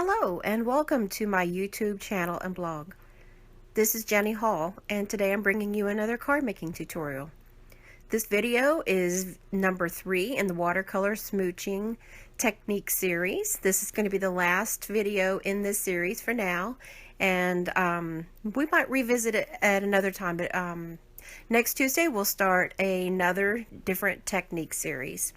Hello and welcome to my YouTube channel and blog. This is Jenny Hall and today I'm bringing you another card making tutorial. This video is number 3 in the Watercolor Smooching technique series. This is going to be the last video in this series for now, and we might revisit it at another time, but next Tuesday we'll start another different technique series.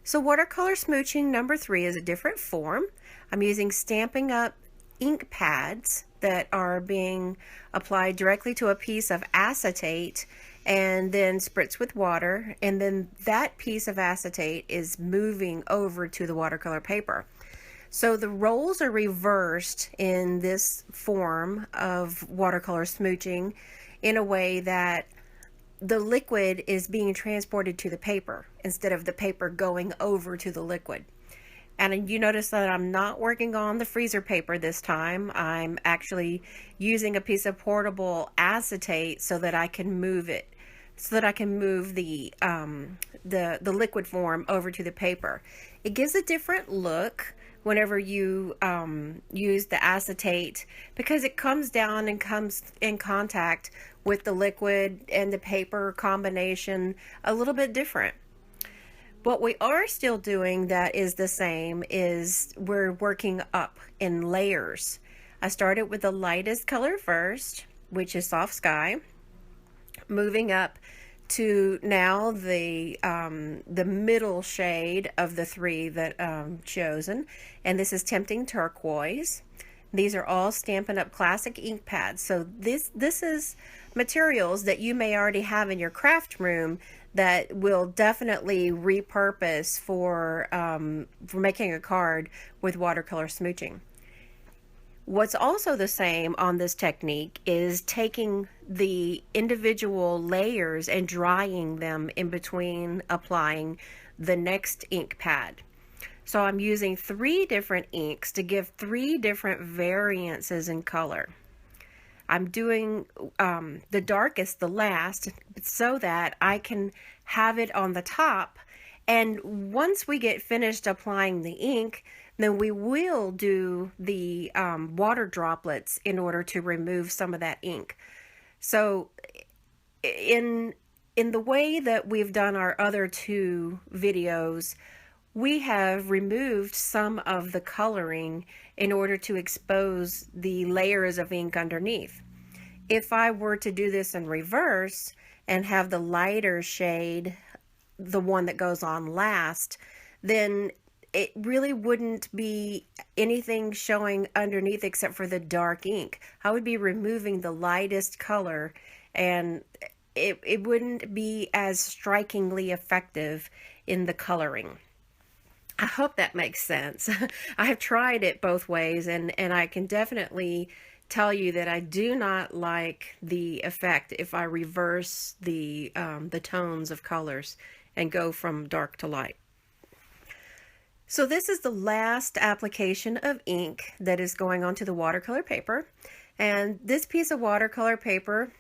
So watercolor smooching number 3 is a different form. I'm using Stampin Up ink pads that are being applied directly to a piece of acetate and then spritzed with water, and then that piece of acetate is moving over to the watercolor paper. So the roles are reversed in this form of watercolor smooching in a way that the liquid is being transported to the paper instead of the paper going over to the liquid. And you notice that I'm not working on the freezer paper this time. I'm actually using a piece of portable acetate so that I can move it, so that I can move the liquid form over to the paper. It gives a different look whenever you use the acetate, because it comes down and comes in contact with the liquid and the paper combination a little bit different. What we are still doing that is the same is we're working up in layers. I started with the lightest color first, which is soft sky, moving up to now the middle shade of the 3 that I've chosen, and this is Tempting Turquoise. These are all Stampin' Up! Classic ink pads. So this is materials that you may already have in your craft room that will definitely repurpose for making a card with watercolor smooching. What's also the same on this technique is taking the individual layers and drying them in between applying the next ink pad. So I'm using 3 different inks to give 3 different variances in color. I'm doing the darkest the last so that I can have it on the top, and once we get finished applying the ink, then we will do the water droplets in order to remove some of that ink. So in the way that we've done our other 2 videos, we have removed some of the coloring in order to expose the layers of ink underneath. If I were to do this in reverse and have the lighter shade, the one that goes on last, then it really wouldn't be anything showing underneath except for the dark ink. I would be removing the lightest color, and it wouldn't be as strikingly effective in the coloring. I hope that makes sense. I have tried it both ways, and I can definitely tell you that I do not like the effect if I reverse the tones of colors and go from dark to light. So this is the last application of ink that is going onto the watercolor paper, and this piece of watercolor paper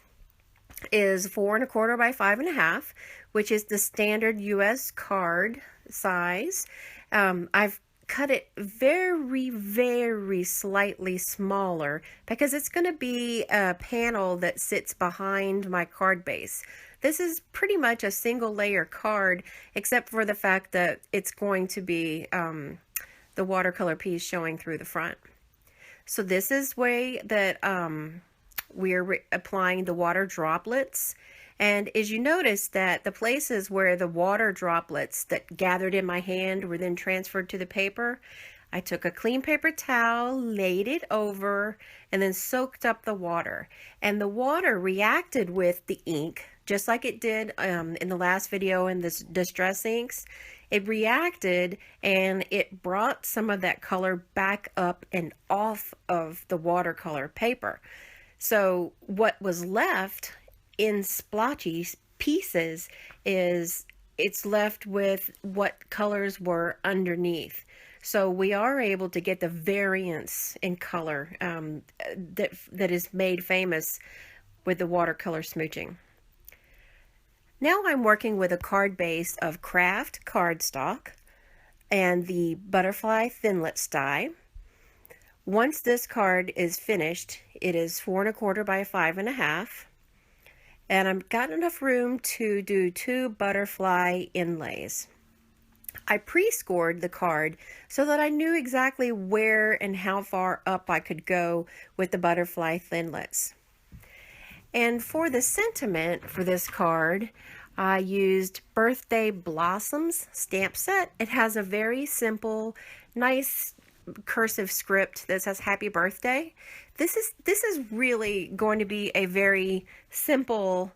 is 4 1/4 by 5 1/2, which is the standard US card size. I've cut it very slightly smaller because it's going to be a panel that sits behind my card base. This is pretty much a single layer card, except for the fact that it's going to be the watercolor piece showing through the front. So this is way that we're applying the water droplets. And as you notice that the places where the water droplets that gathered in my hand were then transferred to the paper, I took a clean paper towel, laid it over, and then soaked up the water. And the water reacted with the ink, just like it did in the last video in this distress inks. It reacted and it brought some of that color back up and off of the watercolor paper. So what was left in splotchy pieces is it's left with what colors were underneath. So we are able to get the variance in color that is made famous with the watercolor smooching. Now I'm working with a card base of kraft cardstock and the butterfly thinlits die. Once this card is finished, it is 4¼ by 5½, and I've got enough room to do 2 butterfly inlays. I pre-scored the card so that I knew exactly where and how far up I could go with the butterfly thinlits. And for the sentiment for this card, I used Birthday Blossoms stamp set. It has a very simple, nice cursive script that says happy birthday. This is really going to be a very simple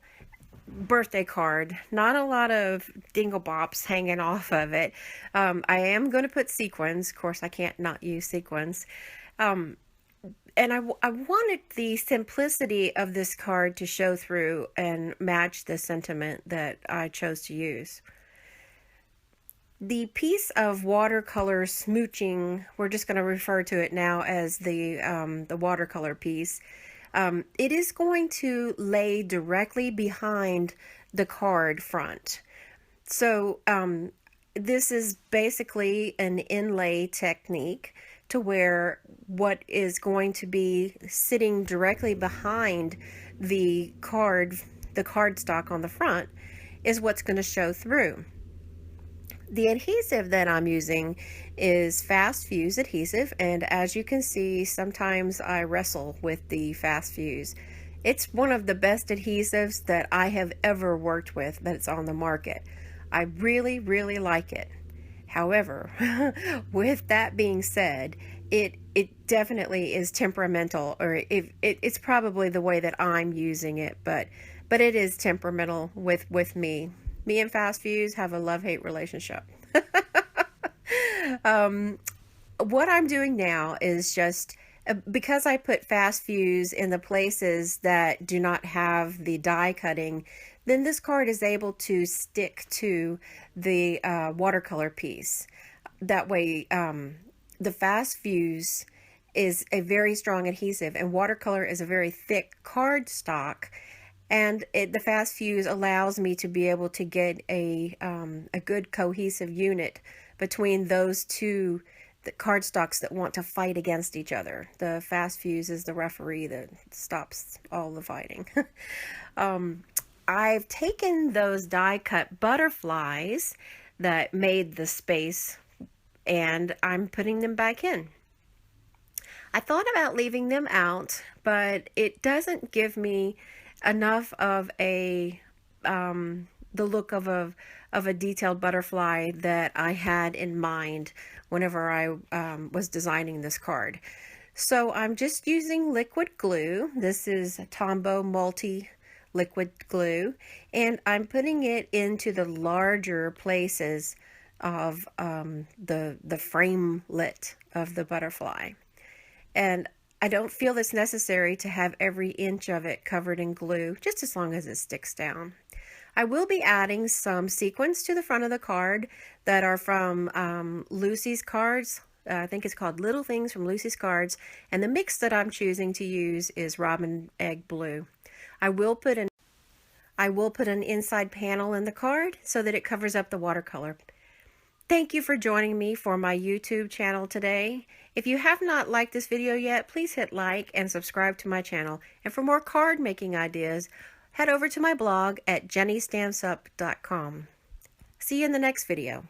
birthday card, not a lot of dingle bops hanging off of it. I am going to put sequins. Of course, I can't not use sequins. And I wanted the simplicity of this card to show through and match the sentiment that I chose to use. The piece of watercolor smooching, we're just going to refer to it now as the watercolor piece. It is going to lay directly behind the card front. So this is basically an inlay technique to where what is going to be sitting directly behind the cardstock on the front is what's going to show through. The adhesive that I'm using is fast fuse adhesive, and as you can see, sometimes I wrestle with the fast fuse. It's one of the best adhesives that I have ever worked with that's on the market. I really, really like it. However, with that being said, it definitely is temperamental, or it's probably the way that I'm using it, but it is temperamental with me. Me and fast fuse have a love-hate relationship. What I'm doing now is just, because I put fast fuse in the places that do not have the die cutting, then this card is able to stick to the watercolor piece. That way, the fast fuse is a very strong adhesive, and watercolor is a very thick cardstock. And the fast fuse allows me to be able to get a good cohesive unit between those two cardstocks that want to fight against each other. The fast fuse is the referee that stops all the fighting. I've taken those die cut butterflies that made the space, and I'm putting them back in. I thought about leaving them out, but it doesn't give me enough of a the look of a detailed butterfly that I had in mind whenever I was designing this card. So I'm just using liquid glue. This is Tombow Multi liquid glue, and I'm putting it into the larger places of the framelet of the butterfly. And I don't feel it's necessary to have every inch of it covered in glue, just as long as it sticks down. I will be adding some sequins to the front of the card that are from Lucy's Cards. I think it's called Little Things from Lucy's Cards, and the mix that I'm choosing to use is Robin Egg Blue. I will put an inside panel in the card so that it covers up the watercolor. Thank you for joining me for my YouTube channel today. If you have not liked this video yet, please hit like and subscribe to my channel. And for more card making ideas, head over to my blog at jennystampsup.com. See you in the next video.